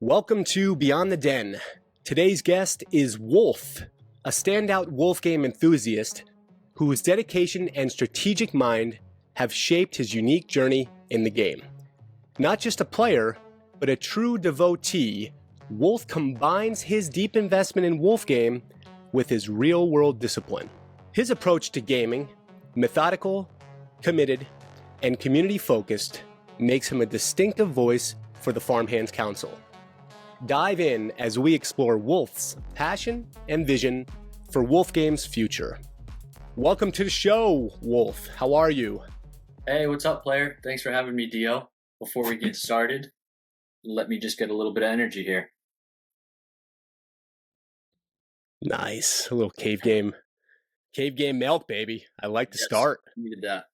Welcome to Beyond the Den. Today's guest is Woolth, a standout Wolf Game enthusiast whose dedication and strategic mind have shaped his unique journey in the game. Not just a player, but a true devotee, Woolth combines his deep investment in Wolf Game with his real-world discipline. His approach to gaming, methodical, committed, and community-focused, makes him a distinctive voice for the Farmhands Council. Dive in as we explore Woolth's passion and vision for Wolf Game's future. Welcome to the show, Woolth. How are you? Hey, what's up, player? Thanks for having me, Dio. Before we get started, let me just get a little bit of energy here. Nice. A little cave game milk, baby. I like to start. Needed that.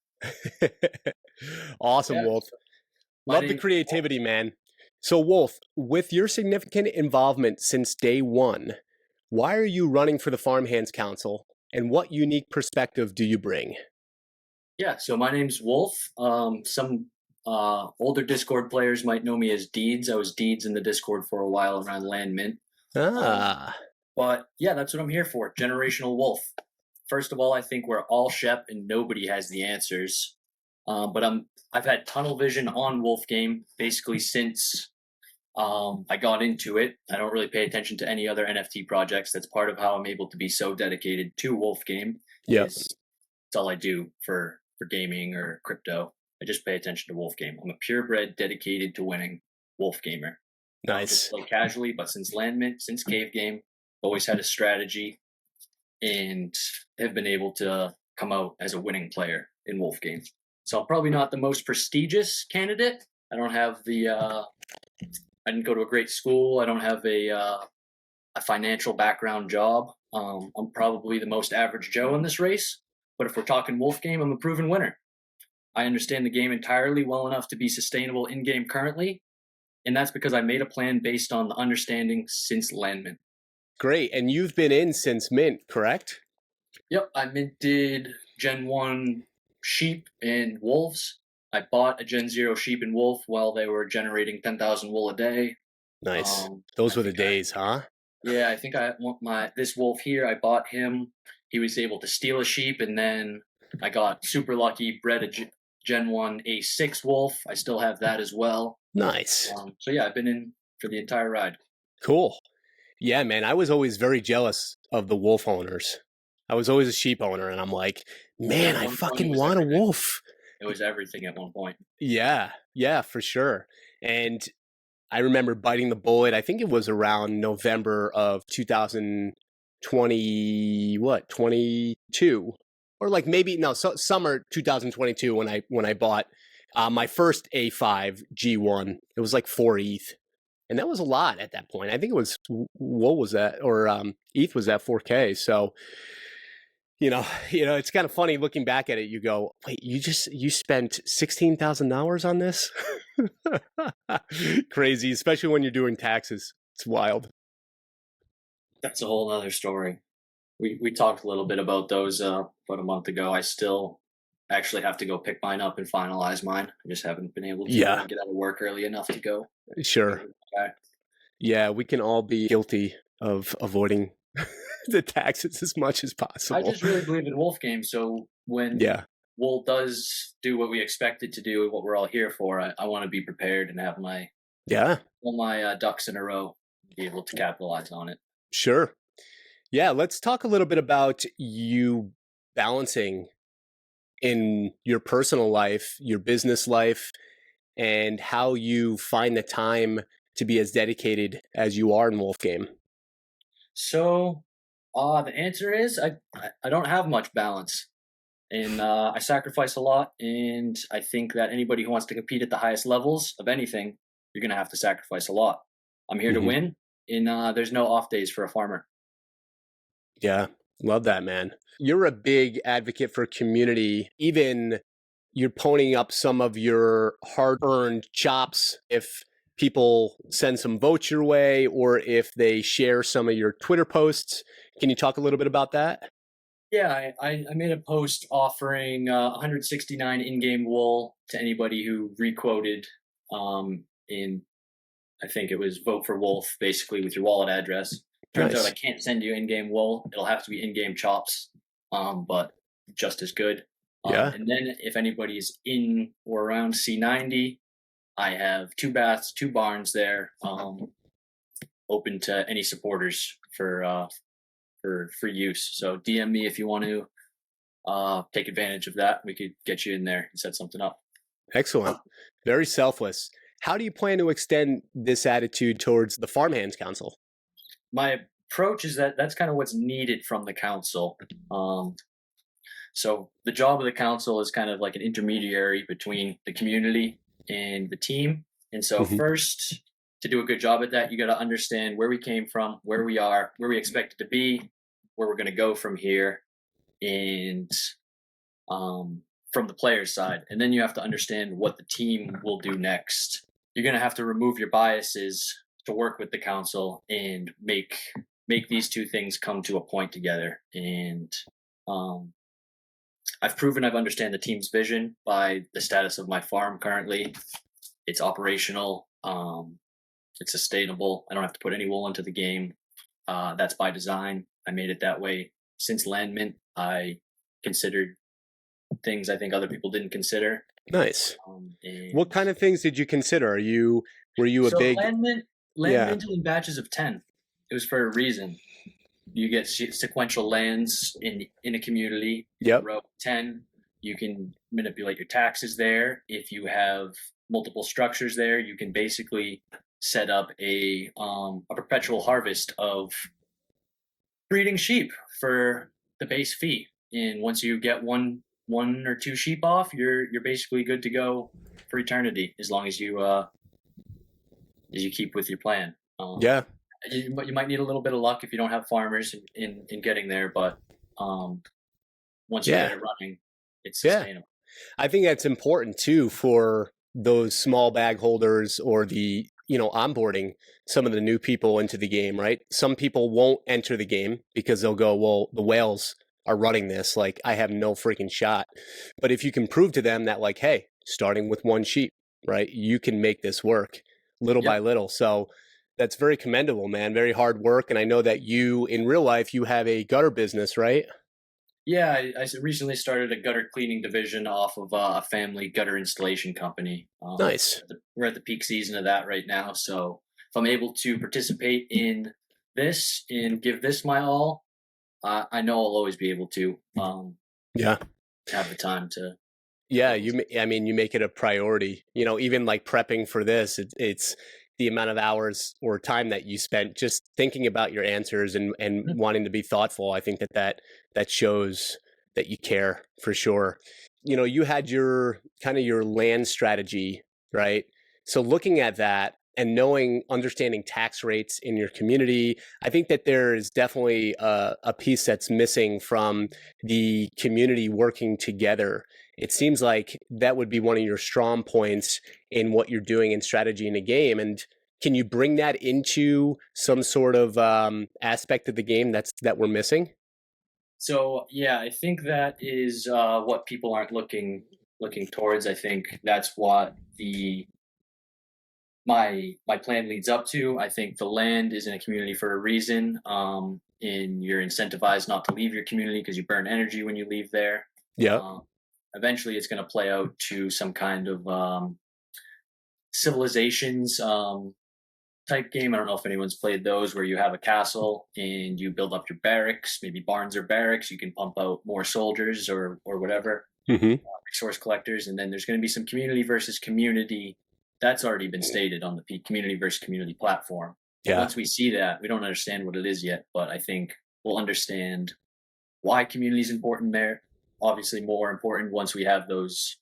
Awesome, Yeah. Woolth. Love the creativity, man. So, Woolth, with your significant involvement since day one, why are you running for the Farmhands Council, and what unique perspective do you bring? Yeah, so my name's Wolf. Some older Discord players might know me as Deeds. I was Deeds in the Discord for a while around Land Mint. But yeah, that's what I'm here for. Generational Wolf. First of all, I think we're all Shep and nobody has the answers. But I've had tunnel vision on Wolf Game basically since I got into it. I don't really pay attention to any other NFT projects. That's part of how I'm able to be so dedicated to Wolf Game. Yes, it's all I do for gaming or crypto. I just pay attention to Wolf Game. I'm a purebred, dedicated to winning Wolf gamer. Nice. I don't just play casually, but since Land Mint, since Cave Game, always had a strategy and have been able to come out as a winning player in Wolf Game. So I'm probably not the most prestigious candidate. I don't have I didn't go to a great school. I don't have a financial background job. I'm probably the most average Joe in this race. But if we're talking Wolf Game, I'm a proven winner. I understand the game entirely well enough to be sustainable in-game currently. And that's because I made a plan based on the understanding since Land Mint. Great. And you've been in since Mint, correct? Yep, I minted Gen 1 sheep and wolves. I bought a Gen 0 sheep and wolf while they were generating 10,000 wool a day. Nice. Those were the days, huh? Yeah, I think I want this wolf here. I bought him. He was able to steal a sheep, and then I got super lucky, bred a Gen 1 A6 wolf. I still have that as well. Nice. So yeah, I've been in for the entire ride. Cool. Yeah, man, I was always very jealous of the wolf owners. I was always a sheep owner, and I'm like, man, I fucking want a wolf. It was everything at one point. Yeah, for sure. And I remember biting the bullet. I think it was around November of 2022, or like summer 2022 when I bought my first A5 G1. It was like 4 ETH. And that was a lot at that point. I think it was, what was that? Or ETH was at 4K. So, you know, it's kind of funny looking back at it. You go, wait, you spent $16,000 on this? Crazy, especially when you're doing taxes. It's wild. That's a whole other story. We talked a little bit about those about a month ago. I still actually have to go pick mine up and finalize mine. I just haven't been able to get out of work early enough to go. Sure. Okay. Yeah, we can all be guilty of avoiding the taxes as much as possible. I just really believe in Wolf Game. So when Wolf does do what we expect it to do, what we're all here for, I want to be prepared and have all my ducks in a row, be able to capitalize on it. Sure. Yeah, let's talk a little bit about you balancing in your personal life, your business life, and how you find the time to be as dedicated as you are in Wolf Game. So the answer is I don't have much balance, and I sacrifice a lot, and I think that anybody who wants to compete at the highest levels of anything, you're going to have to sacrifice a lot. I'm here to win, and there's no off days for a farmer. Yeah, love that, man. You're a big advocate for community. Even you're ponying up some of your hard-earned chops if people send some votes your way or if they share some of your Twitter posts. Can you talk a little bit about that? Yeah, I made a post offering 169 in-game wool to anybody who requoted in I think it was vote for Wolf, basically with your wallet address. Turns out I Nice. can't send you in-game wool. It'll have to be in-game chops, but just as good. Yeah. And then if anybody's in or around C90, I have 2 baths, 2 barns there, open to any supporters for use. So DM me if you want to take advantage of that. We could get you in there and set something up. Excellent. Very selfless. How do you plan to extend this attitude towards the Farmhands Council? My approach is that that's kind of what's needed from the council. So the job of the council is kind of like an intermediary between the community and the team. And so first, to do a good job at that, you got to understand where we came from, where we are, where we expect it to be, where we're going to go from here, and from the player's side. And then you have to understand what the team will do next. You're going to have to remove your biases to work with the council and make these two things come to a point together. And I've proven I've understand the team's vision by the status of my farm currently. It's operational. It's sustainable. I don't have to put any wool into the game. That's by design. I made it that way. Since Land Mint, I considered things I think other people didn't consider. Nice. What kind of things did you consider? Were you a big Land minted in batches of 10. It was for a reason. You get sequential lands in a community. Yep. Row 10. You can manipulate your taxes there. If you have multiple structures there, you can basically set up a perpetual harvest of breeding sheep for the base fee. And once you get one or 2 sheep off, you're basically good to go for eternity, as long as you keep with your plan. Yeah. You might need a little bit of luck if you don't have farmers in getting there, but once you get it running, it's sustainable. I think that's important too for those small bag holders or the onboarding some of the new people into the game, right? Some people won't enter the game because they'll go, well, the whales are running this, like I have no freaking shot. But if you can prove to them that, like, hey, starting with 1 sheep, right, you can make this work little by little. So that's very commendable, man. Very hard work. And I know that you, in real life, you have a gutter business, right? Yeah, I recently started a gutter cleaning division off of a family gutter installation company. Nice. We're at the peak season of that right now. So if I'm able to participate in this and give this my all, I know I'll always be able to have the time to. Yeah, you make it a priority. Even like prepping for this, it's the amount of hours or time that you spent just thinking about your answers and wanting to be thoughtful. I think that shows that you care for sure. You had your kind of your land strategy, right? So looking at that and understanding tax rates in your community, I think that there is definitely a piece that's missing from the community working together. It seems like that would be one of your strong points in what you're doing in strategy in a game. And can you bring that into some sort of aspect of the game that we're missing? So yeah, I think that is what people aren't looking towards. I think that's what my plan leads up to. I think the land is in a community for a reason, and you're incentivized not to leave your community because you burn energy when you leave there. Yeah. Eventually, it's going to play out to some kind of civilizations type game. I don't know if anyone's played those, where you have a castle and you build up your barracks, maybe barns or barracks. You can pump out more soldiers or whatever, resource collectors, and then there's going to be some community versus community. That's already been stated on the community versus community platform. Yeah. Once we see that, we don't understand what it is yet, but I think we'll understand why community is important there. Obviously more important once we have those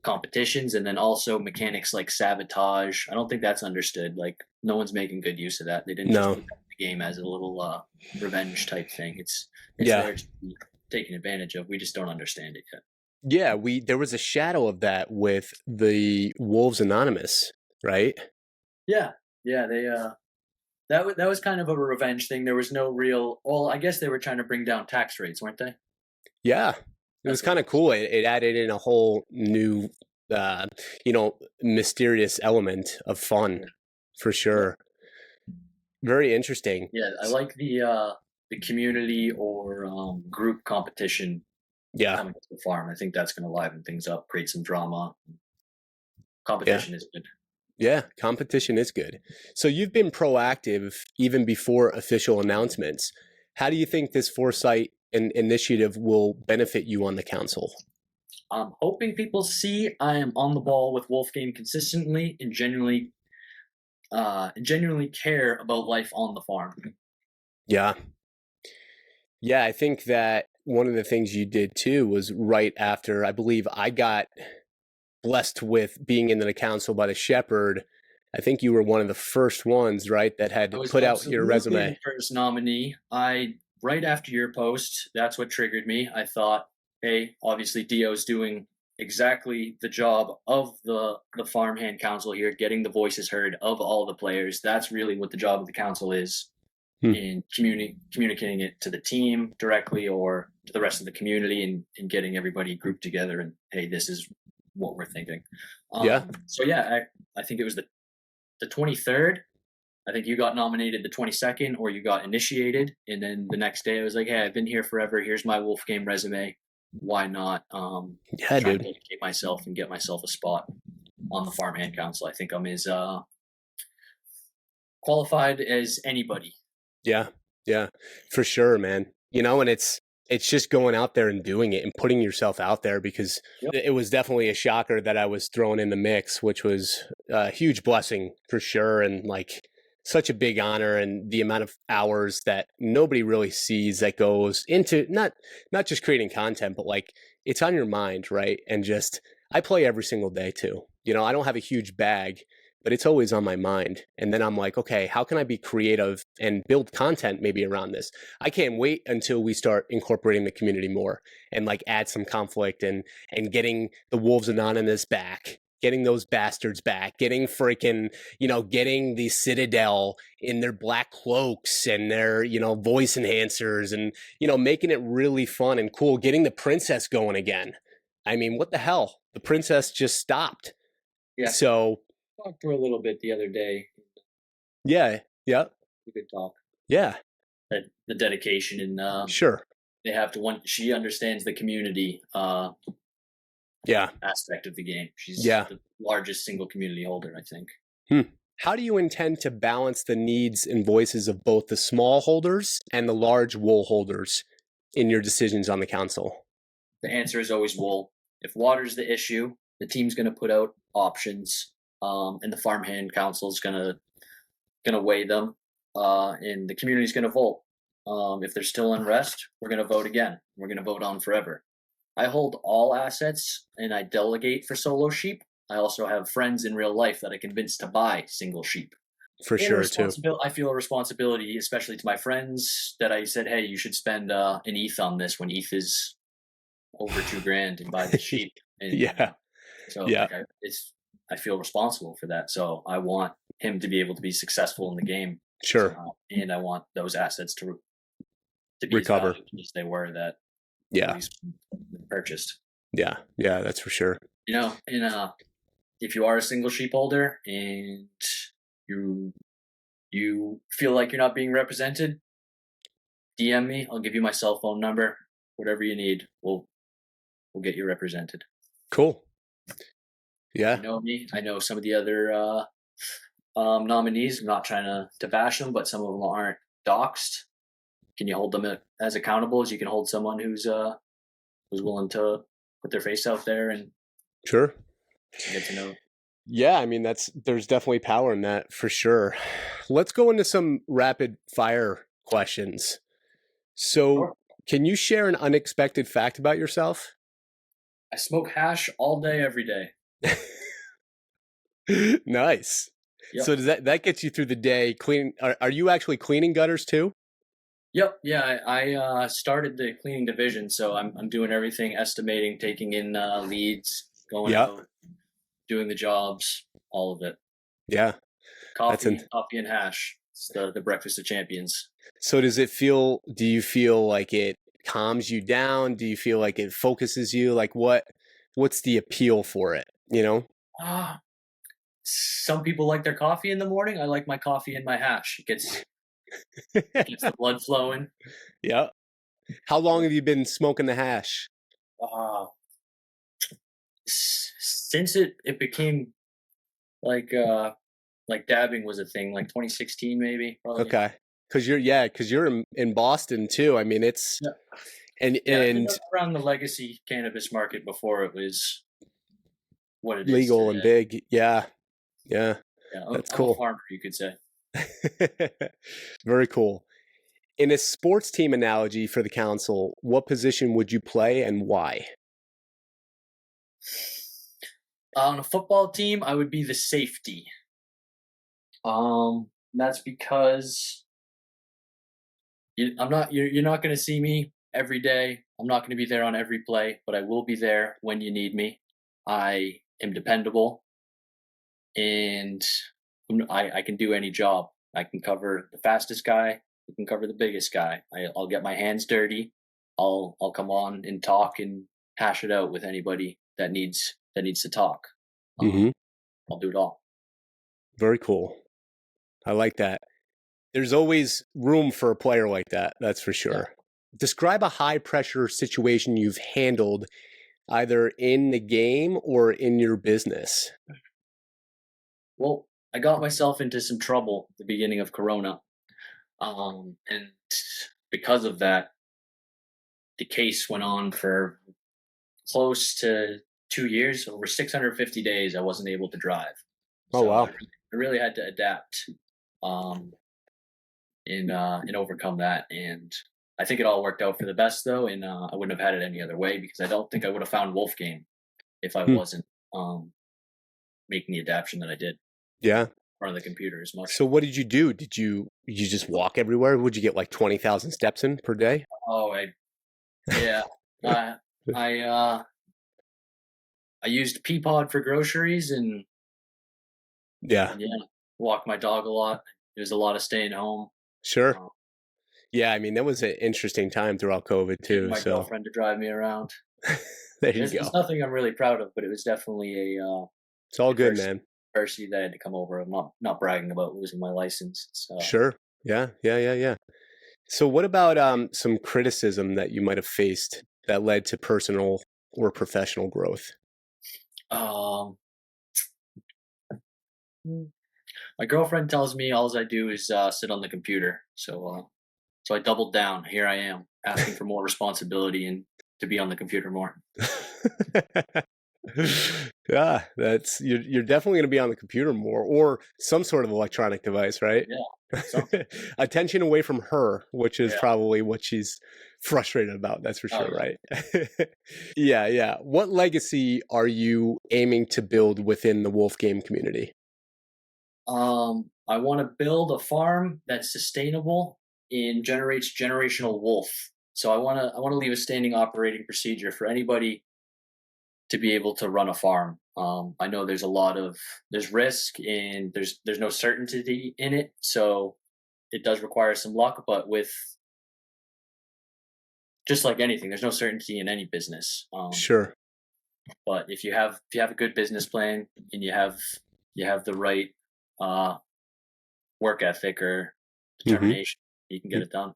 competitions, and then also mechanics like sabotage. I don't think that's understood. Like, no one's making good use of that. They didn't just put the game as a little revenge type thing. It's there to be taken advantage of. We just don't understand it yet. Yeah, there was a shadow of that with the Wolves Anonymous, right? Yeah, they that was kind of a revenge thing. There was no real. Well, I guess they were trying to bring down tax rates, weren't they? Yeah, it was kind of cool. It added in a whole new, mysterious element of fun. for sure. Very interesting. Yeah, I like the community or group competition Yeah, coming to the farm. I think that's going to liven things up, create some drama. yeah, Competition is good. yeah. Competition is good. So you've been proactive even before official announcements. How do you think this foresight and initiative will benefit you on the council? I'm hoping people see I am on the ball with Wolf Game consistently and genuinely care about life on the farm. Yeah. Yeah, I think that one of the things you did too was right after, I believe I got blessed with being in the council by the shepherd. I think you were one of the first ones, right, that I had was put out your absolutely resume. the first nominee. Right after your post, that's what triggered me. I thought, hey, obviously Dio's doing exactly the job of the farmhand council here, getting the voices heard of all the players. That's really what the job of the council is, in communicating it to the team directly or to the rest of the community, and getting everybody grouped together and, hey, this is what we're thinking. Yeah. So yeah, I think it was the 23rd. I think you got nominated the 22nd, or you got initiated, and then the next day I was like, "Hey, I've been here forever. Here's my Wolf Game resume. Why not Yeah, try and dude. dedicate myself and get myself a spot on the Farmhand Council?" I think I'm as qualified as anybody. Yeah. Yeah. For sure, man. And it's just going out there and doing it and putting yourself out there, because Yep. it was definitely a shocker that I was thrown in the mix, which was a huge blessing for sure, and like such a big honor, and the amount of hours that nobody really sees that goes into not just creating content, but like it's on your mind, right? And just I play every single day too. I don't have a huge bag, but it's always on my mind. And then I'm like, okay, how can I be creative and build content maybe around this? I can't wait until we start incorporating the community more and like add some conflict and getting the Wolves Anonymous back, getting those bastards back, getting freaking, getting the Citadel in their black cloaks and their, voice enhancers, and, making it really fun and cool, getting the princess going again. I mean, what the hell? The princess just stopped. Yeah. So Talked to her a little bit the other day. yeah, yeah, We could talk. yeah, The dedication and sure, they have to she understands the community yeah, aspect of the game. She's yeah. the largest single community holder, I think. How do you intend to balance the needs and voices of both the small holders and the large wool holders in your decisions on the council? The answer is always wool. If water's the issue, the team's going to put out options, and the farmhand council is gonna weigh them, and the community's going to vote. If there's still unrest, we're going to vote again. We're going to vote on forever. I hold all assets, and I delegate for solo sheep. I also have friends in real life that I convinced to buy single sheep. For sure, too. I feel a responsibility, especially to my friends, that I said, hey, you should spend an ETH on this when ETH is over $2,000 and buy the sheep. And, yeah. So yeah. like I feel responsible for that. So I want him to be able to be successful in the game. Sure. And I want those assets to be recover as they were that purchased. Yeah, that's for sure. And if you are a single sheep holder and you feel like you're not being represented, DM me. I'll give you my cell phone number. Whatever you need, we'll get you represented. Cool. Yeah. You know me. I know some of the other nominees. I'm not trying to bash them, but some of them aren't doxxed. Can you hold them as accountable as you can hold someone who's willing to put their face out there and sure get to know? Yeah, I mean there's definitely power in that for sure. Let's go into some rapid fire questions. So, sure. Can you share an unexpected fact about yourself? I smoke hash all day, every day. Nice. Yep. So does that get you through the day? Are you actually cleaning gutters too? Yep. Yeah. I started the cleaning division, so I'm doing everything: estimating, taking in leads, going out, doing the jobs, all of it. Yeah. Coffee and hash. It's the breakfast of champions. So do you feel like it calms you down? Do you feel like it focuses you? Like what's the appeal for it? Some people like their coffee in the morning. I like my coffee in my hash. It gets the blood flowing. Yeah. How long have you been smoking the hash? Uh, since it became like dabbing was a thing, like 2016 maybe, probably. Okay. Because you're in Boston too. I mean, it's Yeah. and Yeah, I've been and around the legacy cannabis market before it was what it is legal and today. big. Yeah. Yeah. Yeah, That's I'm a cool. farmer, you could say. Very cool. In a sports team analogy for the council, what position would you play and why? On a football team, I would be the safety. That's because you're not going to see me every day. I'm not going to be there on every play, but I will be there when you need me. I am dependable, and I can do any job. I can cover the fastest guy. I can cover the biggest guy. I'll get my hands dirty. I'll come on and talk and hash it out with anybody that needs to talk. Mm-hmm. I'll do it all. Very cool. I like that. There's always room for a player like that. That's for sure. Yeah. Describe a high pressure situation you've handled either in the game or in your business. Well, I got myself into some trouble at the beginning of Corona, and because of that, the case went on for close to 2 years, over 650 days. I wasn't able to drive, Oh, so wow. I really had to adapt, um, and overcome that. And I think it all worked out for the best, though, and I wouldn't have had it any other way because I don't think I would have found Wolf Game if I Hmm. wasn't making the adaptation that I did in Yeah. front of the computer as much. So what did you do? Did you just walk everywhere? Would you get like 20,000 steps in per day? Oh, yeah. Uh, I I used Peapod for groceries and Yeah, yeah, walk my dog a lot. There's a lot of staying home. sure. Uh, Yeah, I mean, that was an interesting time throughout COVID Getting too. my So girlfriend to drive me around. there you It's go. nothing I'm really proud of, but it was definitely a It's all good, adversity, man. adversity that I had to come over. I'm not bragging about losing my license. It's, Sure. Yeah, yeah, yeah, yeah. So what about some criticism that you might have faced that led to personal or professional growth? um, my girlfriend tells me all I do is sit on the computer. So I doubled down. Here I am asking for more responsibility and to be on the computer more. Yeah, that's you're definitely going to be on the computer more or some sort of electronic device, right? Yeah, something. Attention away from her, which is Yeah. probably what she's frustrated about, that's for Oh sure, yeah. right? Yeah, yeah. What legacy are you aiming to build within the Wolf Game community? I want to build a farm that's sustainable and generates generational wolf. So I want to leave a standing operating procedure for anybody to be able to run a farm. I know there's risk and there's no certainty in it, so it does require some luck. But with just like anything, there's no certainty in any business. Sure. But if you have a good business plan and you have the right uh, work ethic or Hmm. determination, you can get it done.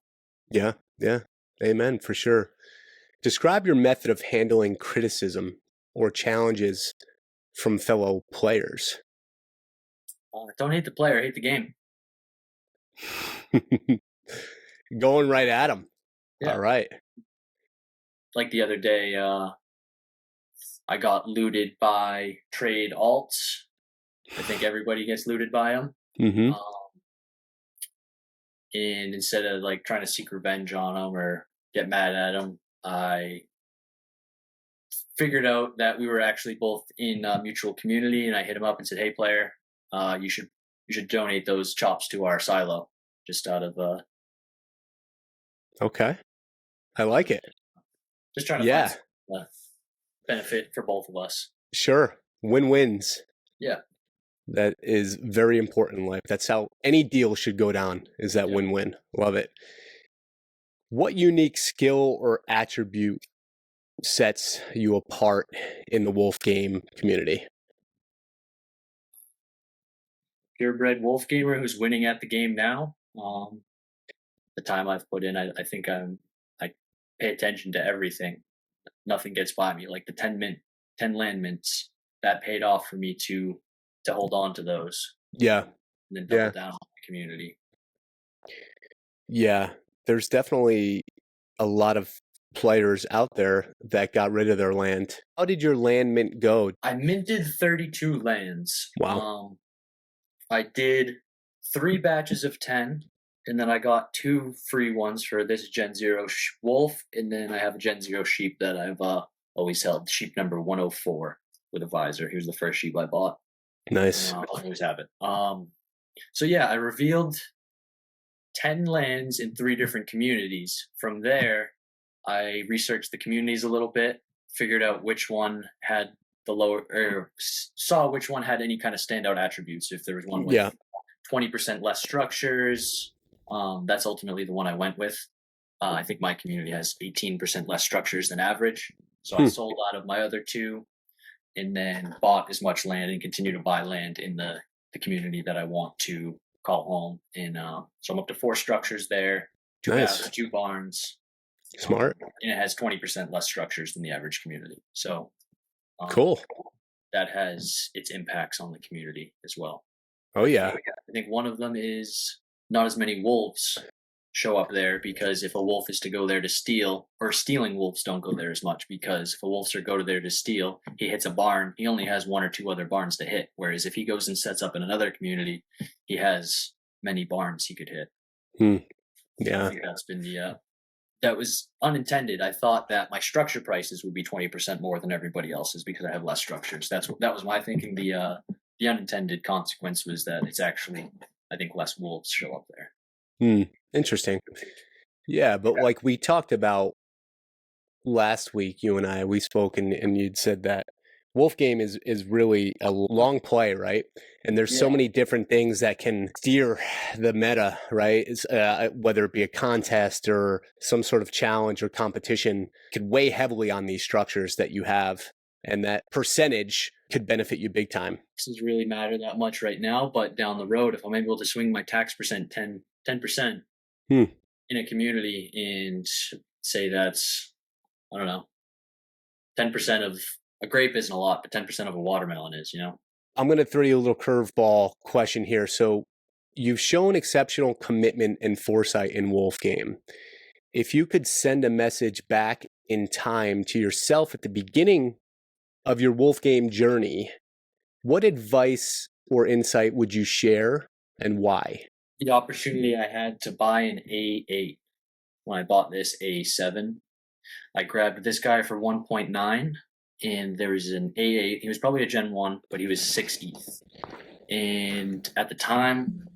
Yeah, yeah. Amen, for sure. Describe your method of handling criticism or challenges from fellow players. Don't hate the player, hate the game. Going right at them. All Yeah. right. Like the other day, I got looted by trade alts. I think everybody gets looted by them. Hmm. Um, and instead of like trying to seek revenge on them or get mad at them, I figured out that we were actually both in a mutual community, and I hit him up and said, "Hey, player, you should donate those chops to our silo." Just out of Okay. I like it. just trying to find Yeah, some benefit for both of us. sure. Win-wins. Yeah, That is very important in life. That's how any deal should go down, is that yeah. win-win. Love it. What unique skill or attribute sets you apart in the Wolf Game community? purebred wolf gamer who's winning at the game now. The time I've put in, I think I pay attention to everything. Nothing gets by me. Like the 10 land mints, that paid off for me to hold on to those. Yeah. And then double down on the community. Yeah. There's definitely a lot of players out there that got rid of their land. How did your land mint go? I minted 32 lands. Wow. I did 3 batches of 10, and then I got 2 free ones for this Gen 0 wolf, and then I have a Gen 0 sheep that I've always held, sheep number 104 with a visor. Here's the first sheep I bought. Nice. I'll always have it. So yeah, I revealed 10 lands in 3 different communities. From there, I researched the communities a little bit, figured out which one had the lower, or saw which one had any kind of standout attributes. If there was one with 20% less structures, that's ultimately the one I went with. I think my community has 18% less structures than average. So I sold out of my other 2 and then bought as much land and continue to buy land in the community that I want to call home. And so I'm up to 4 structures there, 2 houses, 2 barns. Smart. And it has 20% less structures than the average community. So cool. That has its impacts on the community as well. Oh, yeah. I think one of them is not as many wolves show up there, because if a wolf is to go there to steal, or stealing wolves don't go there as much, because if a wolf go to there to steal, he hits a barn, he only has 1 or 2 other barns to hit. Whereas if he goes and sets up in another community, he has many barns he could hit. Yeah. I think that's been that was unintended. I thought that my structure prices would be 20% more than everybody else's because I have less structures. That was my thinking. The unintended consequence was that it's actually, I think, less wolves show up there. Interesting. Yeah, but like we talked about last week, you and I, we spoke and you'd said that Wolf Game is really a long play, right? And there's so many different things that can steer the meta, right? Whether it be a contest or some sort of challenge or competition, could weigh heavily on these structures that you have, and that percentage could benefit you big time. This doesn't really matter that much right now, but down the road, if I'm able to swing my tax percent 10% in a community, and say that's, I don't know, 10% of a grape isn't a lot, but 10% of a watermelon is, I'm going to throw you a little curveball question here. So you've shown exceptional commitment and foresight in Wolf Game. If you could send a message back in time to yourself at the beginning of your Wolf Game journey, what advice or insight would you share, and why? The opportunity I had to buy an A8 when I bought this A7, I grabbed this guy for 1.9. And there was an A8. He was probably a Gen 1, but he was 60th. And at the time,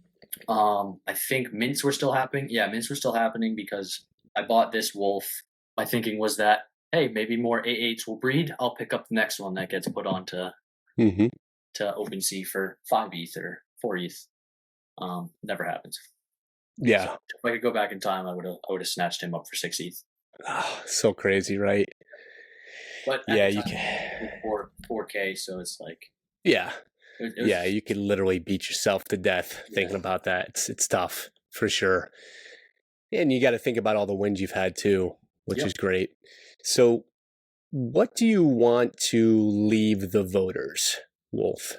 I think mints were still happening. Yeah, mints were still happening because I bought this wolf. My thinking was that, hey, maybe more A8s will breed. I'll pick up the next one that gets put on to OpenSea for 5 ETH or 4 ETH. Never happens. Yeah. So if I could go back in time, I would have snatched him up for 6 ETH. Oh, so crazy, right? But yeah, you can 4K, so it's like you could literally beat yourself to death thinking about that. It's tough for sure, and you got to think about all the wins you've had too, which is great. So, what do you want to leave the voters, Wolf?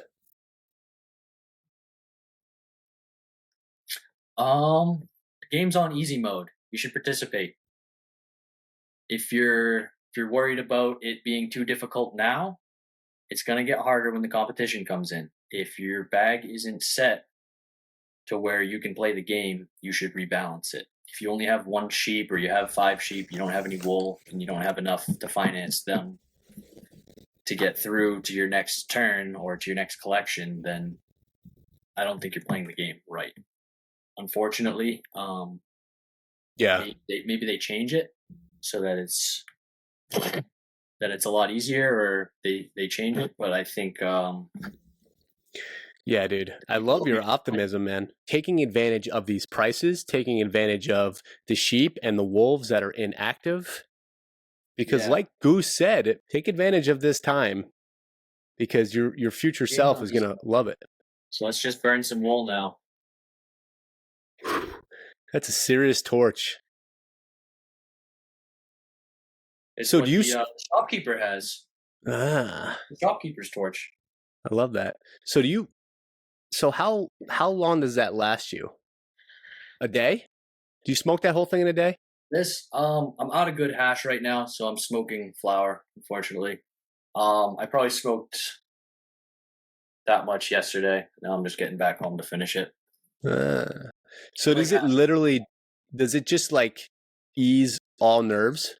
The game's on easy mode. You should participate. If you're worried about it being too difficult now, it's going to get harder when the competition comes in. If your bag isn't set to where you can play the game, you should rebalance it. If you only have 1 sheep, or you have 5 sheep, you don't have any wool, and you don't have enough to finance them to get through to your next turn or to your next collection, then I don't think you're playing the game right. Unfortunately, maybe they change it so that it's a lot easier, or they change it, but I think yeah, dude, I love your optimism, man. Taking advantage of these prices, taking advantage of the sheep and the wolves that are inactive, because like Goose said, take advantage of this time, because your future self is gonna love it. So let's just burn some wool now. That's a serious torch. It's So what do you? the shopkeeper has. Ah, The shopkeeper's torch. I love that. So do you? So how long does that last you? A day? Do you smoke that whole thing in a day? This, I'm out of good hash right now, so I'm smoking flour, unfortunately. I probably smoked that much yesterday. Now I'm just getting back home to finish it. So does it literally? Does it just like ease all nerves?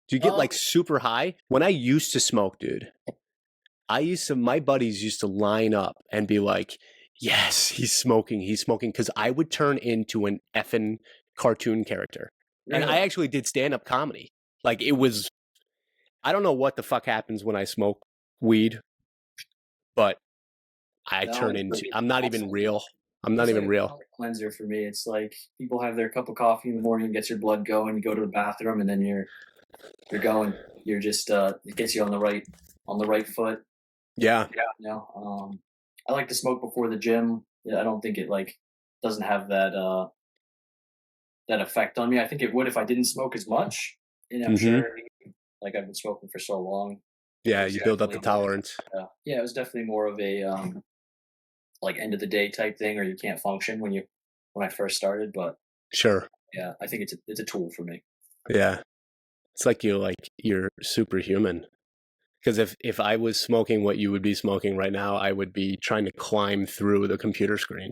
Do you get like super high? When I used to smoke, dude, my buddies used to line up and be like, yes, he's smoking, because I would turn into an effing cartoon character. Really? And I actually did stand-up comedy. Like it was, I don't know what the fuck happens when I smoke weed, but I turn into, I'm not even real. I'm not even real. A cleanser for me. It's like people have their cup of coffee in the morning, gets your blood going, you go to the bathroom, and then you're going. You're just it gets you on the right foot. Yeah. You know, I like to smoke before the gym. Yeah, I don't think it like doesn't have that that effect on me. I think it would if I didn't smoke as much. And I'm sure, like I've been smoking for so long. Yeah, you build up the tolerance. Yeah, it was definitely more of a like end of the day type thing, or you can't function when I first started. But sure. Yeah, I think it's a tool for me. Yeah, it's like you're superhuman. Because if I was smoking what you would be smoking right now, I would be trying to climb through the computer screen.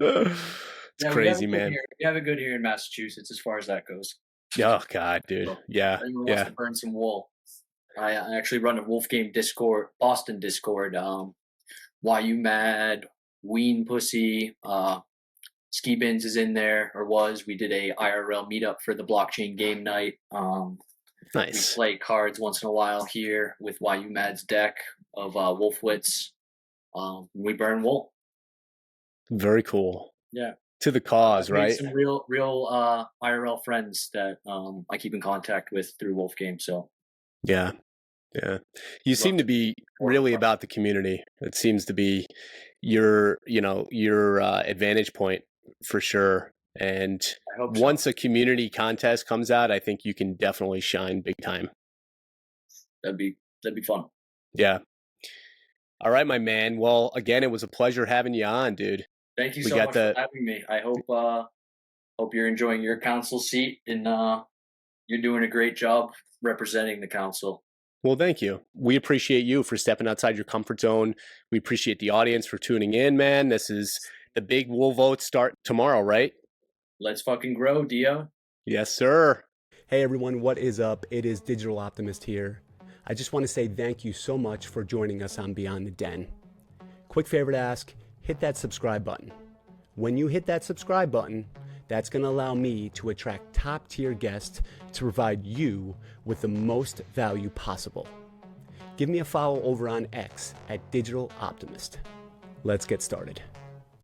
It's crazy, man. We have it good here in Massachusetts as far as that goes. Oh God, dude. So, yeah. Anyone wants to burn some wool? I actually run a Wolf Game Discord, Boston Discord. Why You Mad? Ween Pussy. Ski Bins is in there, or was. We did a IRL meetup for the blockchain game night. Nice. We play cards once in a while here with Why You Mad's deck of Wolfwitz. We burn wool. Very cool. Yeah. To the cause, right? Some real IRL friends that I keep in contact with through Wolf Game. So. Yeah. Yeah. You seem to be really about the community. It seems to be your advantage point for sure. And once a community contest comes out, I think you can definitely shine big time. That'd be fun. Yeah. All right, my man. Well, again, it was a pleasure having you on, dude. Thank you so much for having me. I hope you're enjoying your council seat, and you're doing a great job representing the council. Well, thank you. We appreciate you for stepping outside your comfort zone. We appreciate the audience for tuning in, man. This is the big wool votes start tomorrow, right? Let's fucking grow, Dio. Yes, sir. Hey, everyone. What is up? It is Digital Optimist here. I just want to say thank you so much for joining us on Beyond the Den. Quick favor to ask, hit that subscribe button. When you hit that subscribe button, that's going to allow me to attract top-tier guests to provide you with the most value possible. Give me a follow over on X at Digital Optimist. Let's get started.